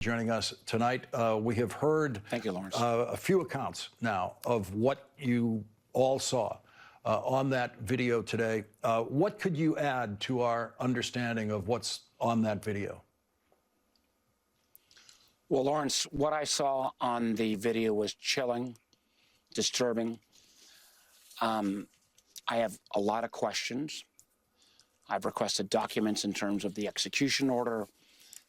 Joining us tonight. We have heard Thank you, Lawrence. A few accounts now of what you all saw on that video today. What could you add to our understanding of what's on that video? Well, Lawrence, what I saw on the video was chilling, disturbing. I have a lot of questions. I've requested documents in terms of the execution order,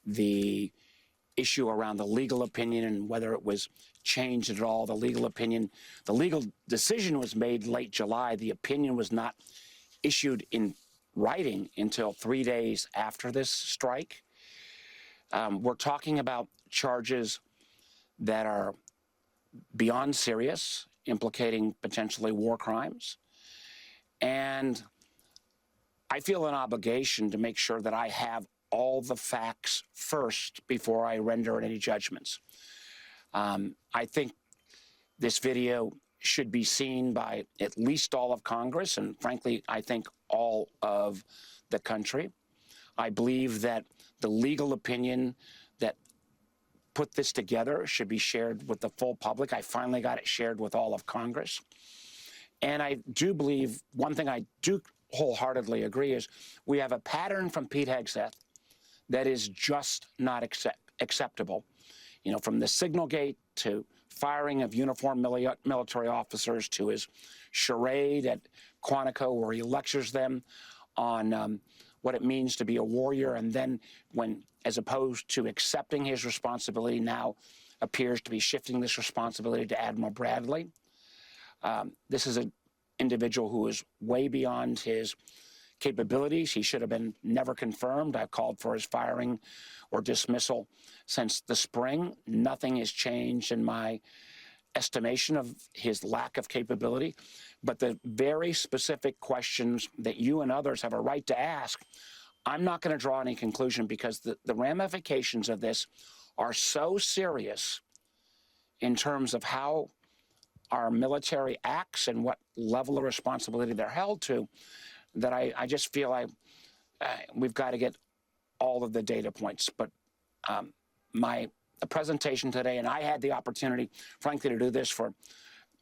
the issue around the legal opinion and whether it was changed at all. The legal opinion, the legal decision was made late July. The opinion was not issued in writing until 3 days after this strike. We're talking about charges that are beyond serious, implicating potentially war crimes. And I feel an obligation to make sure that I have all the facts first before I render any judgments. I think this video should be seen by at least all of Congress, and frankly, I think all of the country. I believe that the legal opinion that put this together should be shared with the full public. I finally got it shared with all of Congress. And I do believe, one thing I do wholeheartedly agree is we have a pattern from Pete Hegseth that is just not acceptable. You know, from the signal gate to firing of uniformed military officers to his charade at Quantico where he lectures them on what it means to be a warrior, and then when, as opposed to accepting his responsibility, now appears to be shifting this responsibility to Admiral Bradley. This is an individual who is way beyond his capabilities. He should have been never confirmed. I've called for his firing or dismissal since the spring. Nothing has changed in my estimation of his lack of capability. But the very specific questions that you and others have a right to ask, I'm not going to draw any conclusion because the ramifications of this are so serious in terms of how our military acts and what level of responsibility they're held to, that I just feel we've got to get all of the data points. But the presentation today, and I had the opportunity, frankly, to do this for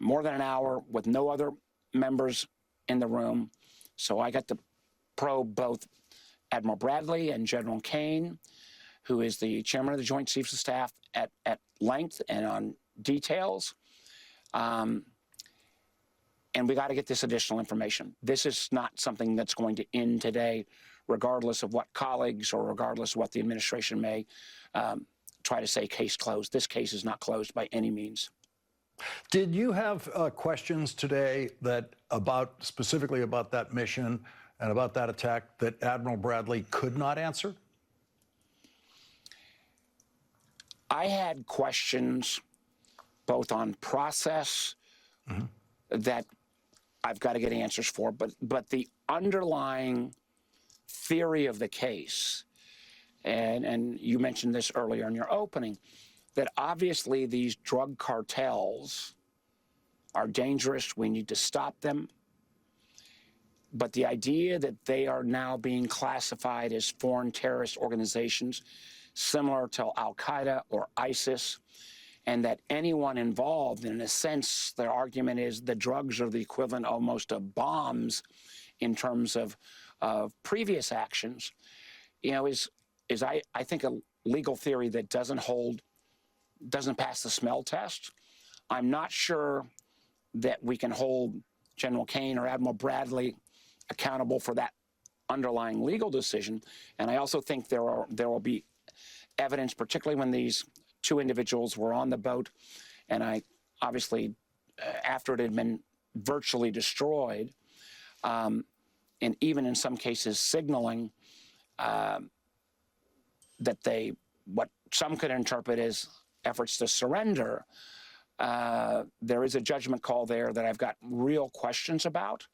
more than an hour with no other members in the room. So I got to probe both Admiral Bradley and General Kane, who is the chairman of the Joint Chiefs of Staff, at length and on details. And we got to get this additional information. This is not something that's going to end today, regardless of what colleagues or regardless of what the administration may try to say case closed. This case is not closed by any means. Did you have questions today specifically about that mission and about that attack that Admiral Bradley could not answer? I had questions both on process that I've got to get answers for, but the underlying theory of the case, and you mentioned this earlier in your opening, that obviously these drug cartels are dangerous. We need to stop them. But the idea that they are now being classified as foreign terrorist organizations, similar to Al-Qaeda or ISIS, and that anyone involved, in a sense, their argument is the drugs are the equivalent almost of bombs in terms of previous actions, you know, is I think a legal theory that doesn't pass the smell test. I'm not sure that we can hold General Kane or Admiral Bradley accountable for that underlying legal decision. And I also think there will be evidence, particularly when these two individuals were on the boat, and I obviously, after it had been virtually destroyed, and even in some cases signaling that what some could interpret as efforts to surrender, there is a judgment call there that I've got real questions about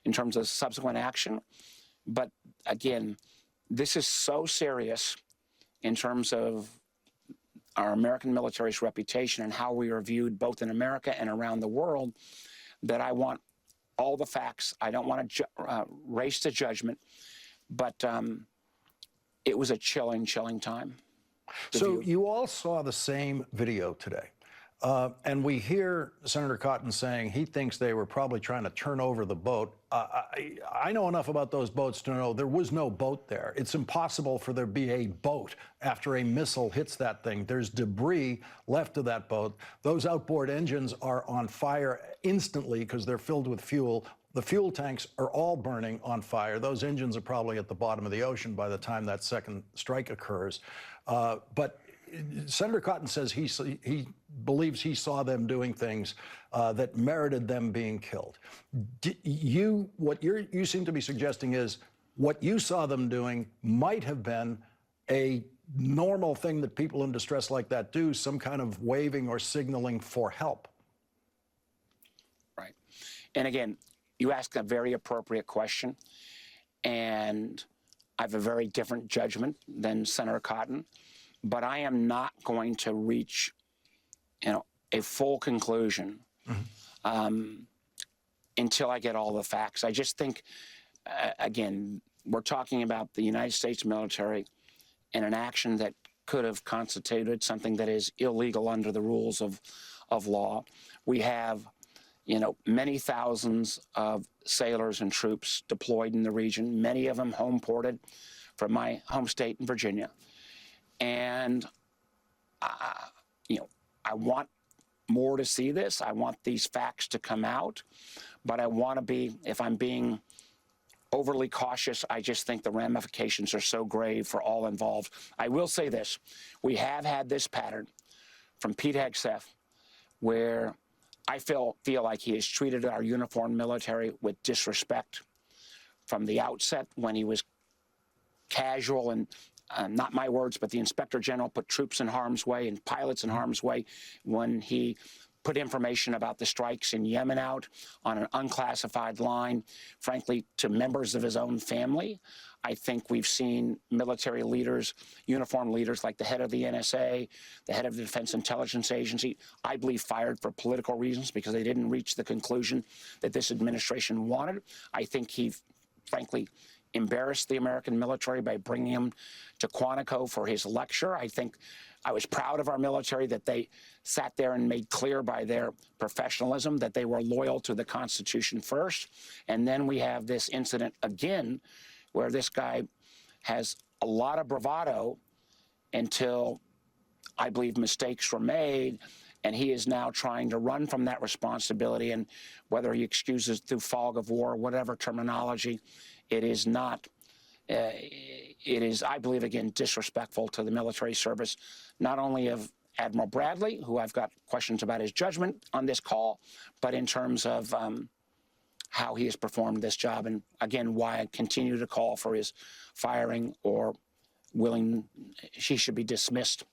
in terms of subsequent action. But again, this is so serious in terms of our American military's reputation and how we are viewed both in America and around the world, that I want all the facts. I don't want to race to judgment, but it was a chilling time. So view. you all saw the same video today. And we hear Senator Cotton saying he thinks they were probably trying to turn over the boat. I know enough about those boats to know there was no boat there. It's impossible for there to be a boat after a missile hits that thing. There's debris left of that boat. Those outboard engines are on fire instantly because they're filled with fuel. The fuel tanks are all burning on fire. Those engines are probably at the bottom of the ocean by the time that second strike occurs. But Senator Cotton says he believes he saw them doing things that merited them being killed. What you seem to be suggesting is what you saw them doing might have been a normal thing that people in distress like that do, some kind of waving or signaling for help. Right. And again, you ask a very appropriate question, and I have a very different judgment than Senator Cotton, but I am not going to reach, a full conclusion until I get all the facts. I just think, again, we're talking about the United States military and an action that could have constituted something that is illegal under the rules of law. We have, many thousands of sailors and troops deployed in the region, many of them home ported from my home state in Virginia. And, I want more to see this. I want these facts to come out, but I want to be, if I'm being overly cautious, I just think the ramifications are so grave for all involved. I will say this. We have had this pattern from Pete Hegseth where I feel like he has treated our uniformed military with disrespect from the outset when he was casual and not my words, but the Inspector General put troops in harm's way and pilots in harm's way when he put information about the strikes in Yemen out on an unclassified line, frankly, to members of his own family. I think we've seen military leaders, uniformed leaders like the head of the NSA, the head of the Defense Intelligence Agency, I believe fired for political reasons because they didn't reach the conclusion that this administration wanted. I think he, frankly, embarrassed the American military by bringing him to Quantico for his lecture. I think I was proud of our military that they sat there and made clear by their professionalism that they were loyal to the Constitution first. And then we have this incident again where this guy has a lot of bravado until I believe mistakes were made, and he is now trying to run from that responsibility. And whether he excuses through fog of war, whatever terminology, it is not, it is, I believe, again, disrespectful to the military service, not only of Admiral Bradley, who I've got questions about his judgment on this call, but in terms of how he has performed this job. And again, why I continue to call for his firing or she should be dismissed.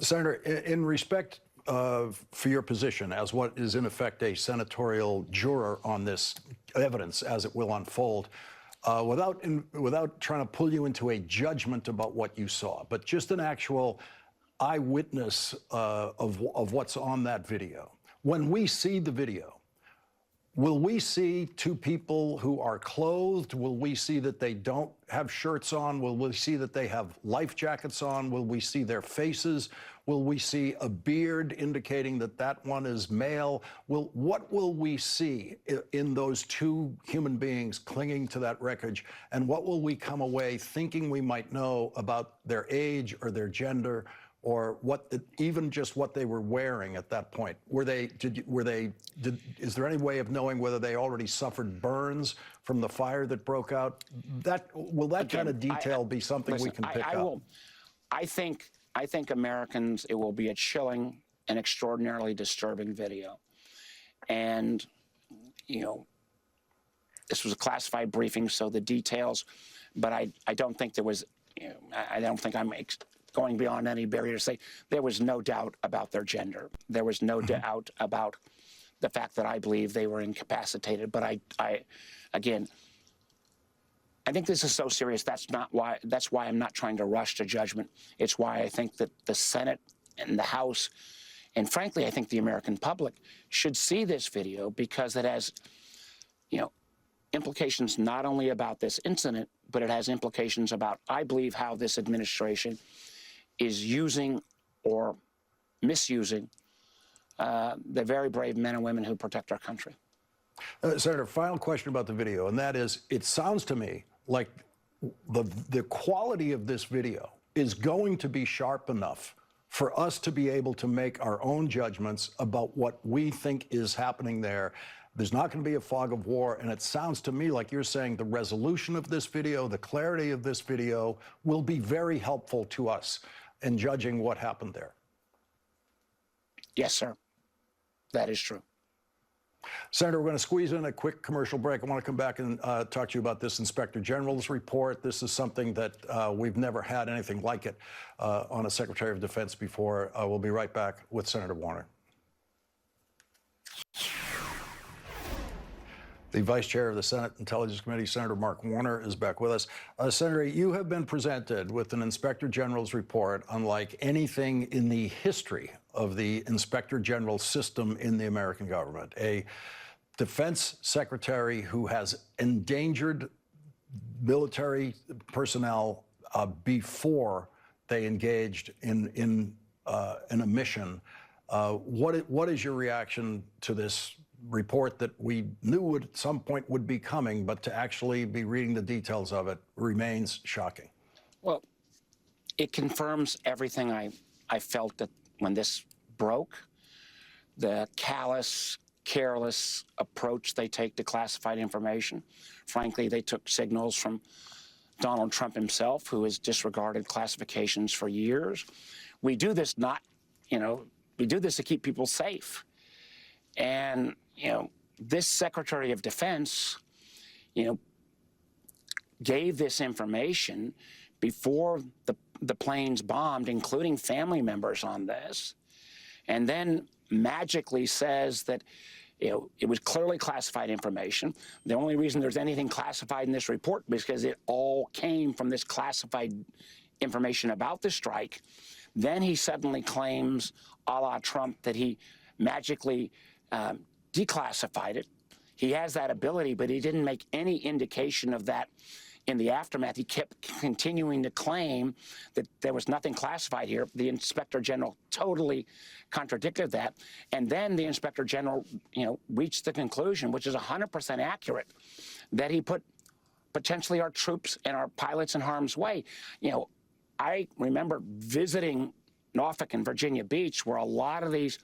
Senator, in respect for your position as what is in effect a senatorial juror on this evidence as it will unfold, without trying to pull you into a judgment about what you saw, but just an actual eyewitness of what's on that video. When we see the video, will we see two people who are clothed? Will we see that they don't have shirts on? Will we see that they have life jackets on? Will we see their faces? Will we see a beard indicating that that one is male? What will we see in those two human beings clinging to that wreckage? And what will we come away thinking we might know about their age or their gender, or even just what they were wearing at that point? Is there any way of knowing whether they already suffered burns from the fire that broke out? Will that kind of detail be something we can pick up? I think Americans, it will be a chilling and extraordinarily disturbing video. And, this was a classified briefing, so the details, but I don't think there was, I don't think I'm going beyond any barrier to say there was no doubt about their gender. There was no doubt about the fact that I believe they were incapacitated. But again, I think this is so serious. That's why I'm not trying to rush to judgment. It's why I think that the Senate and the House, and frankly, I think the American public should see this video, because it has, implications not only about this incident, but it has implications about, I believe, how this administration is using or misusing the very brave men and women who protect our country. Senator, final question about the video, and that is, it sounds to me like the quality of this video is going to be sharp enough for us to be able to make our own judgments about what we think is happening there. There's not going to be a fog of war, and it sounds to me like you're saying the resolution of this video, the clarity of this video, will be very helpful to us in judging what happened there. Yes, sir. That is true. Senator, we're going to squeeze in a quick commercial break. I want to come back and talk to you about this Inspector General's report. This is something that we've never had anything like it on a Secretary of Defense before. We'll be right back with Senator Warner. The Vice Chair of the Senate Intelligence Committee, Senator Mark Warner, is back with us. Senator, you have been presented with an Inspector General's report unlike anything in the history of the Inspector General system in the American government. A defense secretary who has endangered military personnel before they engaged in a mission. What is your reaction to this report that we knew at some point would be coming, but to actually be reading the details of it remains shocking? Well, it confirms everything I felt that when this broke, the callous, careless approach they take to classified information. Frankly, they took signals from Donald Trump himself, who has disregarded classifications for years. We do this we do this to keep people safe. And, this Secretary of Defense, gave this information before the planes bombed, including family members on this, and then magically says that, it was clearly classified information. The only reason there's anything classified in this report is because it all came from this classified information about the strike. Then he suddenly claims, a la Trump, that he magically declassified it. He has that ability, but he didn't make any indication of that in the aftermath. He kept continuing to claim that there was nothing classified here. The Inspector General totally contradicted that. And then the Inspector General, reached the conclusion, which is 100% accurate, that he put potentially our troops and our pilots in harm's way. I remember visiting Norfolk and Virginia Beach, where a lot of these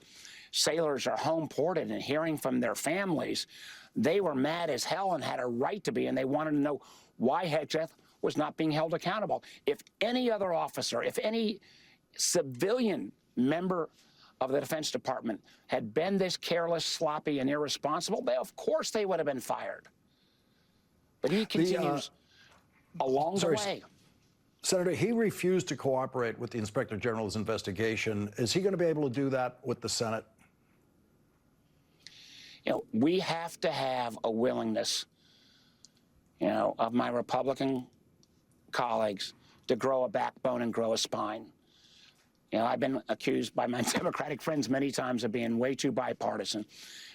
sailors are home ported, and hearing from their families, they were mad as hell and had a right to be, and they wanted to know why Hegseth was not being held accountable. If any other officer, if any civilian member of the Defense Department had been this careless, sloppy, and irresponsible, of course they would have been fired. But he continues along the way. Senator, he refused to cooperate with the Inspector General's investigation. Is he going to be able to do that with the Senate? We have to have a willingness, of my Republican colleagues to grow a backbone and grow a spine. I've been accused by my Democratic friends many times of being way too bipartisan,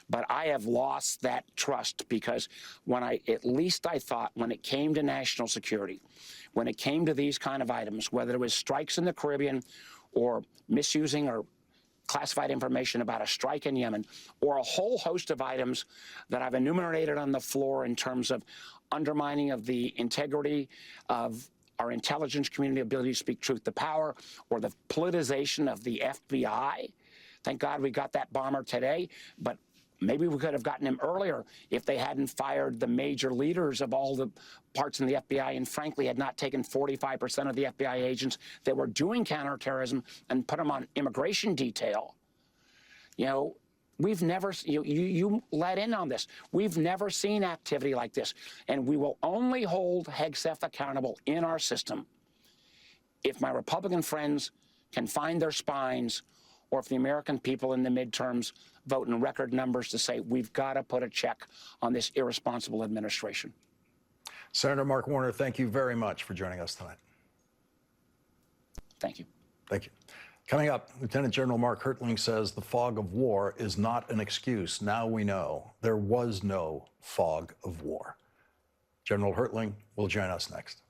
but I have lost that trust because at least I thought when it came to national security, when it came to these kind of items, whether it was strikes in the Caribbean or misusing or classified information about a strike in Yemen, or a whole host of items that I've enumerated on the floor in terms of undermining of the integrity of our intelligence community ability to speak truth to power, or the politicization of the FBI. Thank God we got that bomber today, but maybe we could have gotten him earlier if they hadn't fired the major leaders of all the parts in the FBI and frankly had not taken 45% of the FBI agents that were doing counterterrorism and put them on immigration detail. We've never, you let in on this. We've never seen activity like this. And we will only hold Hegseth accountable in our system if my Republican friends can find their spines, or if the American people in the midterms vote in record numbers to say, we've got to put a check on this irresponsible administration. Senator Mark Warner, thank you very much for joining us tonight. Thank you. Thank you. Coming up, Lieutenant General Mark Hertling says the fog of war is not an excuse. Now we know there was no fog of war. General Hertling will join us next.